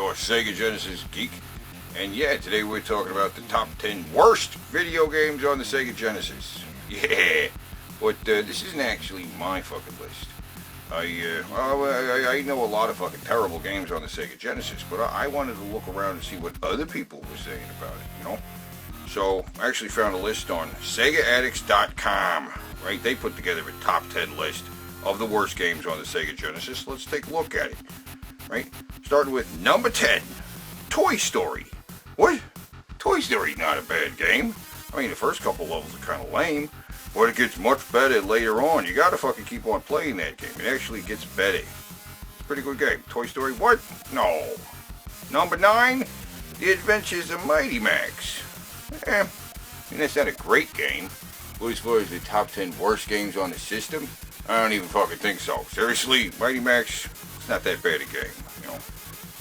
your Sega Genesis geek, and yeah, today we're talking about the top 10 worst video games on the Sega Genesis. Yeah, but this isn't actually my fucking list. I know a lot of fucking terrible games on the Sega Genesis, but I wanted to look around and see what other people were saying about it, you know? So, I actually found a list on SegaAddicts.com, right? They put together a top 10 list of the worst games on the Sega Genesis. Let's take a look at it, right? Starting with number 10, Toy Story. What? Toy Story's not a bad game. I mean, the first couple levels are kind of lame, but it gets much better later on. You gotta fucking keep on playing that game. It actually gets better. It's a pretty good game. Toy Story, what? No. Number 9, The Adventures of Mighty Max. I mean, that's not a great game. But as far as the top 10 worst games on the system, I don't even fucking think so. Seriously, Mighty Max, it's not that bad a game, you know.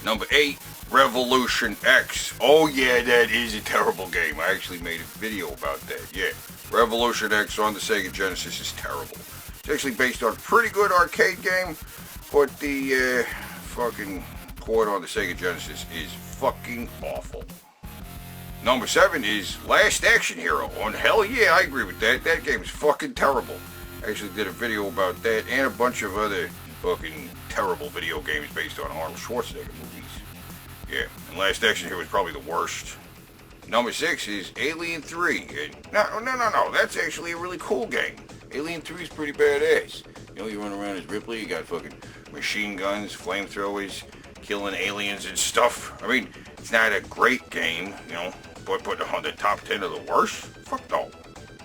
Number 8, Revolution X. Oh yeah, that is a terrible game. I actually made a video about that, yeah. Revolution X on the Sega Genesis is terrible. It's actually based on a pretty good arcade game, but the fucking port on the Sega Genesis is fucking awful. Number 7 is Last Action Hero. Oh, hell yeah, I agree with that. That game is fucking terrible. I actually did a video about that and a bunch of other fucking terrible video games based on Arnold Schwarzenegger movies. Yeah, and Last Action Hero is probably the worst. Number 6 is Alien 3. And no, that's actually a really cool game. Alien 3 is pretty badass. You know, you run around as Ripley, you got fucking machine guns, flamethrowers, killing aliens and stuff. I mean, it's not a great game, you know, but put on the top 10 of the worst? Fuck no.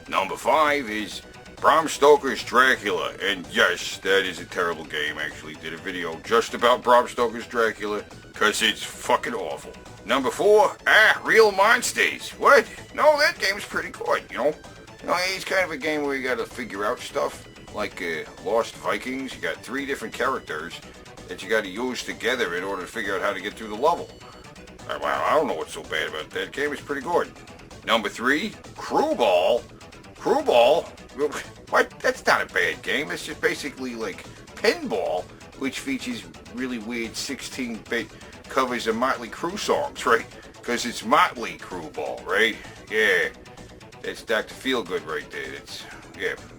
Number 5 is Bram Stoker's Dracula, and yes, that is a terrible game. I actually did a video just about Bram Stoker's Dracula, because it's fucking awful. Number 4, Real Monsters. What? No, that game's pretty good, you know? It's kind of a game where you gotta figure out stuff, like Lost Vikings. You got 3 different characters that you gotta use together in order to figure out how to get through the level. Wow, I don't know what's so bad about that game. It's pretty good. Number 3, Crewball. Crewball? What? That's not a bad game. It's just basically like pinball, which features really weird 16-bit covers of Motley Crue songs, right? Because it's Motley Crewball, right? Yeah, that's Dr. Feelgood right there.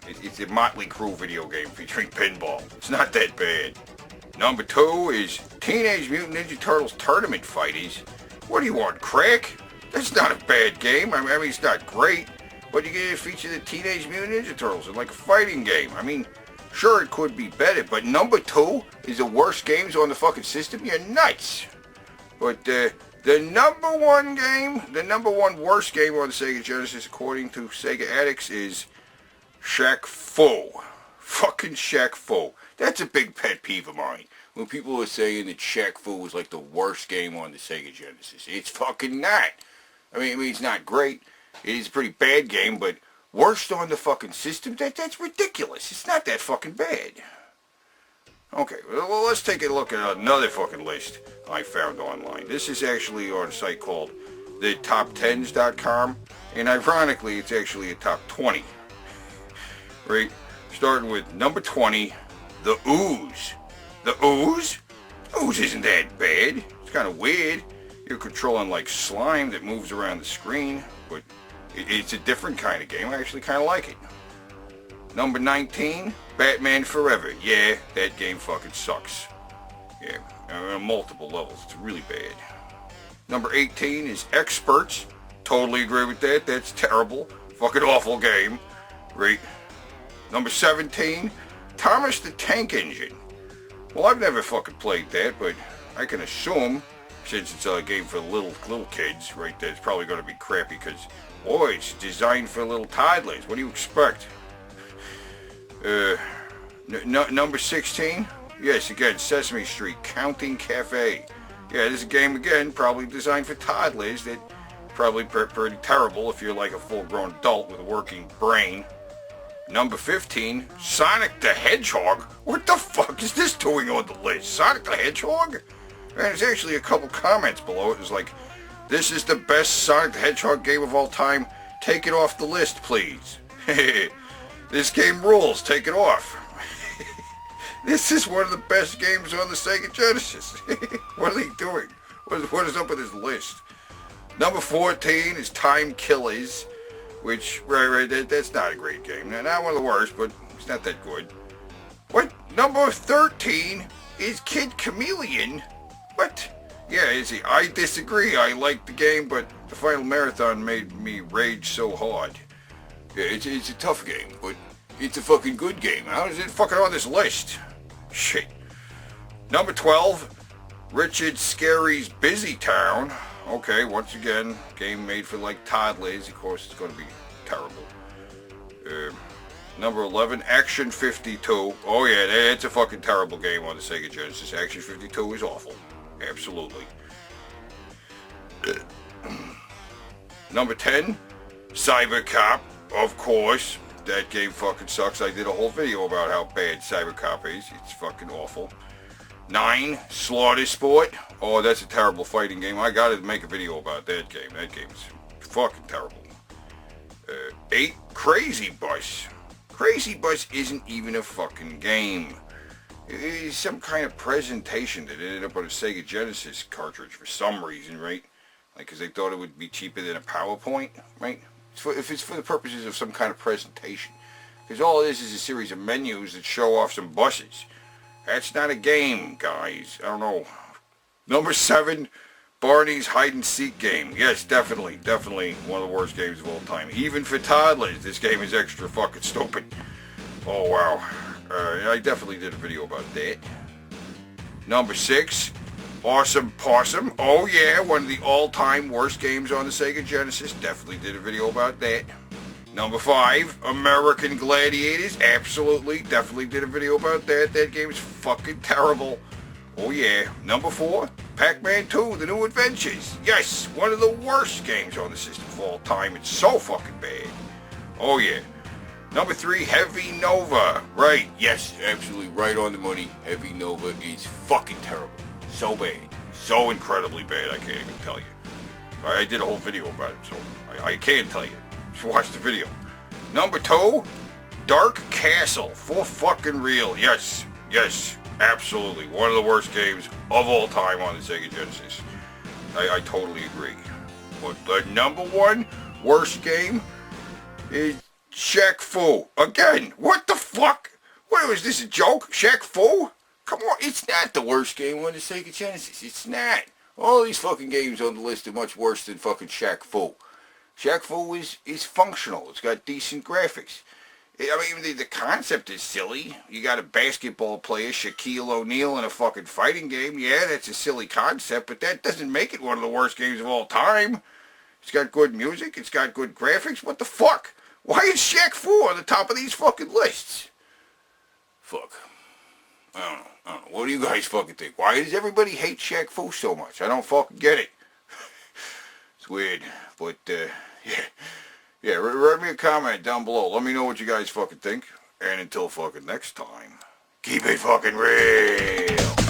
It's a Motley Crue video game featuring pinball. It's not that bad. Number 2 is Teenage Mutant Ninja Turtles Tournament Fighters. What do you want, crack? That's not a bad game. I mean, it's not great, but you get to feature the Teenage Mutant Ninja Turtles in like a fighting game. I mean, sure, it could be better, but number 2 is the worst games on the fucking system? You're nuts. But the number 1 game, the number 1 worst game on the Sega Genesis, according to Sega Addicts, is Shaq Fu. Fucking Shaq Fu. That's a big pet peeve of mine. When people are saying that Shaq Fu was like the worst game on the Sega Genesis. It's fucking not. I mean, it's not great. It is a pretty bad game, but worst on the fucking system? That's ridiculous. It's not that fucking bad. Okay, well, let's take a look at another fucking list I found online. This is actually on a site called thetop10s.com, and ironically, it's actually a top 20. Right? Starting with number 20, The Ooze. The Ooze? Ooze isn't that bad. It's kind of weird. You're controlling like slime that moves around the screen, but it's a different kind of game. I actually kind of like it. Number 19, Batman Forever. Yeah, that game fucking sucks. Yeah, on multiple levels. It's really bad. Number 18 is Experts. Totally agree with that. That's terrible. Fucking awful game. Right. Number 17, Thomas the Tank Engine. Well, I've never fucking played that, but I can assume, since it's a game for little kids, right, that it's probably going to be crappy because, boy, it's designed for little toddlers. What do you expect? Number 16, yes, again, Sesame Street, Counting Cafe. Yeah, this is a game, again, probably designed for toddlers that probably pretty terrible if you're like a full-grown adult with a working brain. Number 15, Sonic the Hedgehog. What the fuck is this doing on the list? Sonic the Hedgehog? And there's actually a couple comments below it. It's like, this is the best Sonic the Hedgehog game of all time. Take it off the list, please. This game rules. Take it off. This is one of the best games on the Sega Genesis. What are they doing? What is up with this list? Number 14 is Time Killers, which, right, that's not a great game. Not one of the worst, but it's not that good. What? Number 13 is Kid Chameleon? What? Yeah, I disagree. I like the game, but the final marathon made me rage so hard. Yeah, it's a tough game, but it's a fucking good game. How is it fucking on this list? Shit. Number 12, Richard Scarry's Busy Town. Okay, once again, game made for like toddlers. Of course, it's going to be terrible. Number 11, Action 52. Oh yeah, it's a fucking terrible game on the Sega Genesis. Action 52 is awful. Absolutely. Number 10, Cybercop. Of course, that game fucking sucks. I did a whole video about how bad Cybercop is. It's fucking awful. 9, Slaughter Sport. Oh, that's a terrible fighting game. I gotta make a video about that game. That game's fucking terrible. 8, Crazy Bus. Crazy Bus isn't even a fucking game. It is some kind of presentation that ended up on a Sega Genesis cartridge for some reason, right? Like, because they thought it would be cheaper than a PowerPoint, right? If it's for the purposes of some kind of presentation. Because all it is a series of menus that show off some buses. That's not a game, guys. I don't know. Number 7, Barney's Hide and Seek game. Yes, definitely one of the worst games of all time. Even for toddlers, this game is extra fucking stupid. Oh, wow. I definitely did a video about that. Number 6, Awesome Possum. Oh yeah, one of the all-time worst games on the Sega Genesis. Definitely did a video about that. Number 5, American Gladiators. Absolutely, definitely did a video about that. That game is fucking terrible. Oh yeah. Number 4, Pac-Man 2, The New Adventures. Yes, one of the worst games on the system of all time. It's so fucking bad. Oh yeah. Number 3, Heavy Nova. Right, yes, absolutely right on the money. Heavy Nova is fucking terrible. So bad. So incredibly bad, I can't even tell you. I did a whole video about it, so I can't tell you. Just watch the video. Number 2, Dark Castle. For fucking real. Yes, absolutely. One of the worst games of all time on the Sega Genesis. I totally agree. But the number 1 worst game is Shaq Fu. Again, what the fuck? What was this, a joke? Shaq Fu? Come on, it's not the worst game on the Sega Genesis. It's not. All these fucking games on the list are much worse than fucking Shaq Fu. Shaq Fu is functional. It's got decent graphics. I mean, the concept is silly. You got a basketball player, Shaquille O'Neal, in a fucking fighting game. Yeah, that's a silly concept, but that doesn't make it one of the worst games of all time. It's got good music. It's got good graphics. What the fuck? Why is Shaq Fu on the top of these fucking lists? Fuck. I don't know. What do you guys fucking think? Why does everybody hate Shaq Fu so much? I don't fucking get it. It's weird. But, yeah, write me a comment down below. Let me know what you guys fucking think. And until fucking next time, keep it fucking real.